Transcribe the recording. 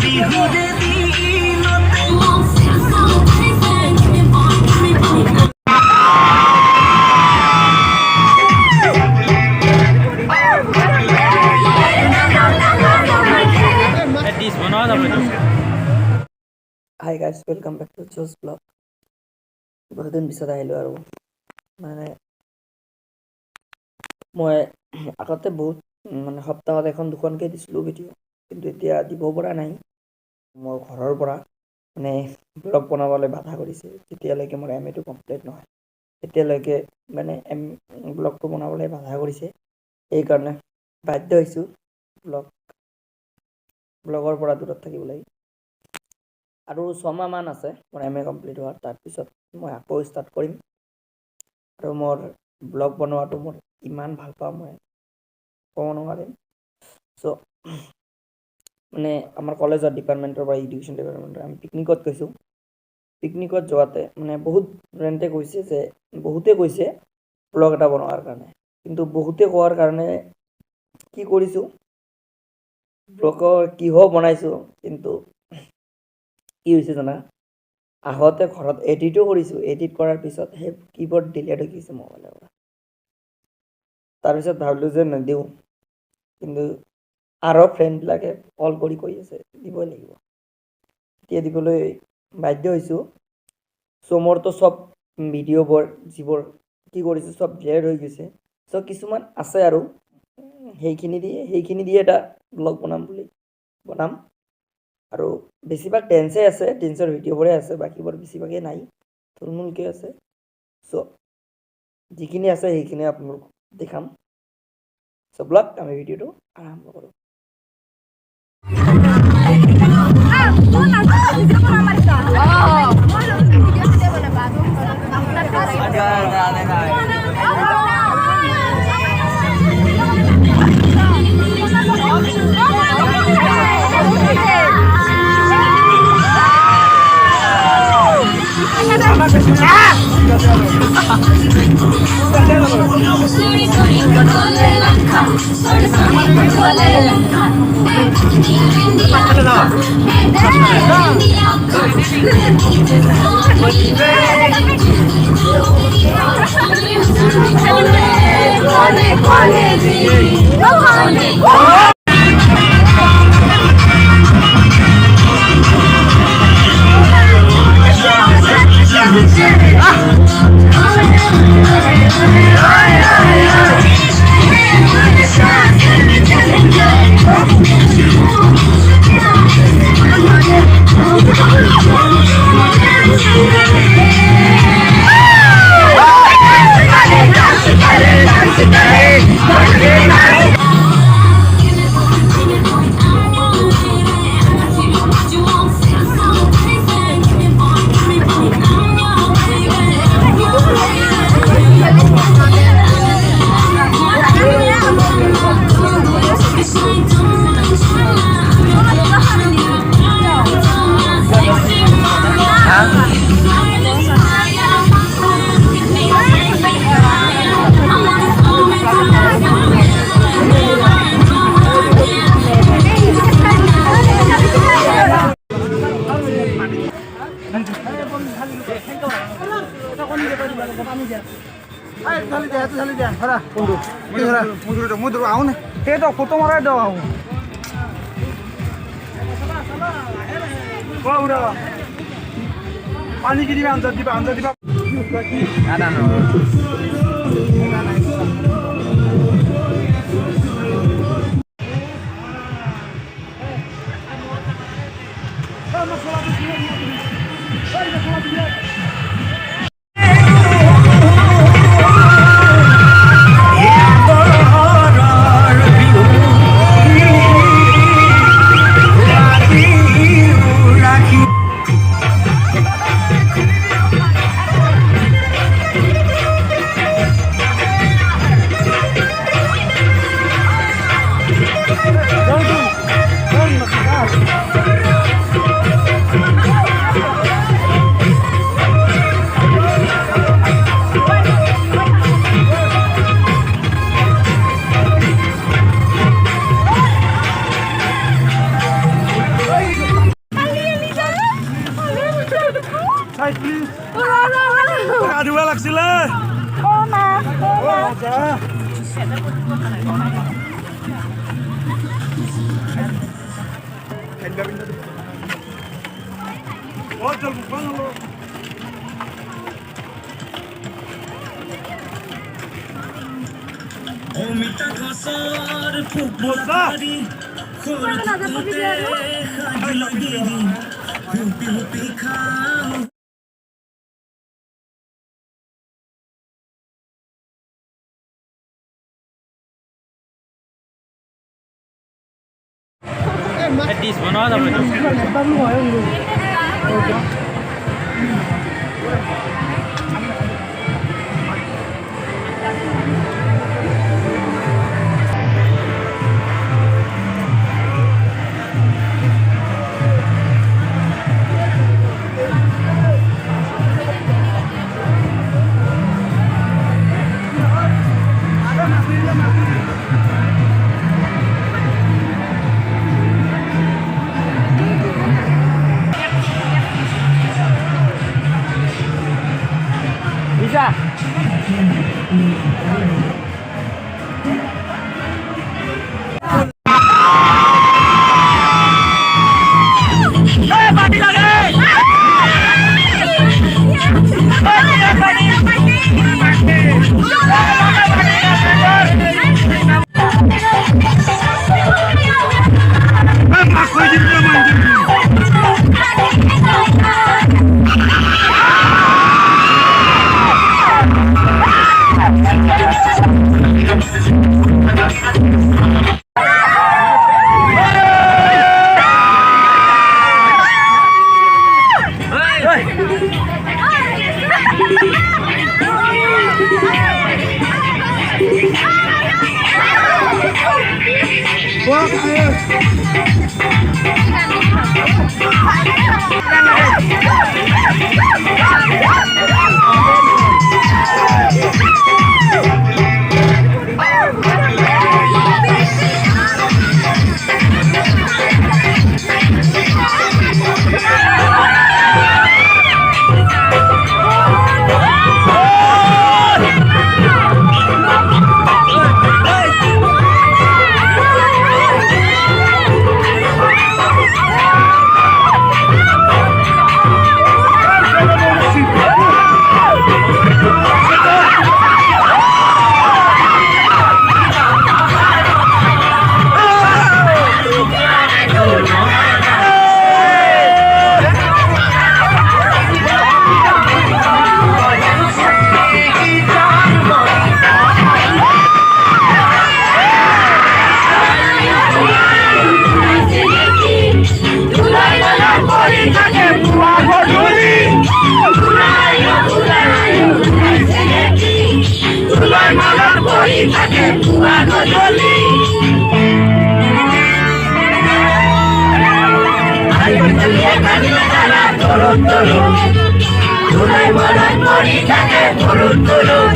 Hi guys, welcome back to Joe's vlog. বহুদিন পিছত আহিলোঁ আৰু মানে মই আগতে বহুত মানে সপ্তাহত এখন দুখনকৈ দিছিলোঁ ভিডিঅ', কিন্তু এতিয়া দিব পৰা নাই। মোৰ ঘৰৰ পৰা মানে ব্লগ বনাবলৈ বাধা কৰিছে। যেতিয়ালৈকে মোৰ MA টো কমপ্লিট নহয় তেতিয়ালৈকে মানে ব্লগটো বনাবলৈ বাধা কৰিছে। সেইকাৰণে বাধ্য হৈছোঁ ব্লগৰ পৰা দূৰত থাকিবলৈ। আৰু 6 মাহমান আছে মোৰ MA কমপ্লিট হোৱাৰ, তাৰপিছত মই আকৌ ষ্টাৰ্ট কৰিম। আৰু মোৰ ব্লগ বনোৱাটো মোৰ ইমান ভাল পাওঁ মই ক'ব নোৱাৰিম। চ' মানে আমাৰ কলেজৰ ডিপাৰ্টমেণ্টৰ পৰা এডুকেশ্যন ডিপাৰ্টমেণ্টৰ আমি পিকনিকত গৈছোঁ। পিকনিকত যোৱাতে মানে বহুতে কৈছে ব্লগ এটা বনোৱাৰ কাৰণে, কিন্তু বহুতে কোৱাৰ কাৰণে কি কৰিছোঁ, ব্লগৰ কিহ বনাইছোঁ, কিন্তু কি হৈছে জানা, আহোঁতে ঘৰত এডিটো কৰিছোঁ। এডিট কৰাৰ পিছত সেই কিবৰ্ড ডিলিট হৈ গৈছে মোবাইলৰ পৰা। তাৰপিছত ভাবিলোঁ যে নিদিওঁ, কিন্তু আৰু ফ্ৰেণ্ডবিলাকে কল কৰি কৈ আছে দিবই লাগিব, এতিয়া দিবলৈ বাধ্য হৈছোঁ। চ' মোৰতো চব ভিডিঅ'বোৰ যিবোৰ কি কৰিছোঁ চব ডিলিট হৈ গৈছে। চ' কিছুমান আছে আৰু সেইখিনি দিয়ে এটা ব্লগ বনাম। আৰু বেছিভাগ ডেন্সে আছে, ডেন্সৰ ভিডিঅ'বোৰে আছে, বাকীবোৰ বেছিভাগেই নাই, থুলমূলকৈ আছে। চ' যিখিনি আছে সেইখিনি আপোনালোকক দেখাম। চ' ব্লগ আমি ভিডিঅ'টো আৰম্ভ কৰোঁ। ফটো মাৰাই দিওঁ পানী কি দিবা, আঞ্জা দিবা অমিতা গছৰ ফুলবাৰী সৰুতে সাজি দেৰি হুপি হুপি খাওঁ डिश बनाओ तपाईँले bisa Turun, turun, turun,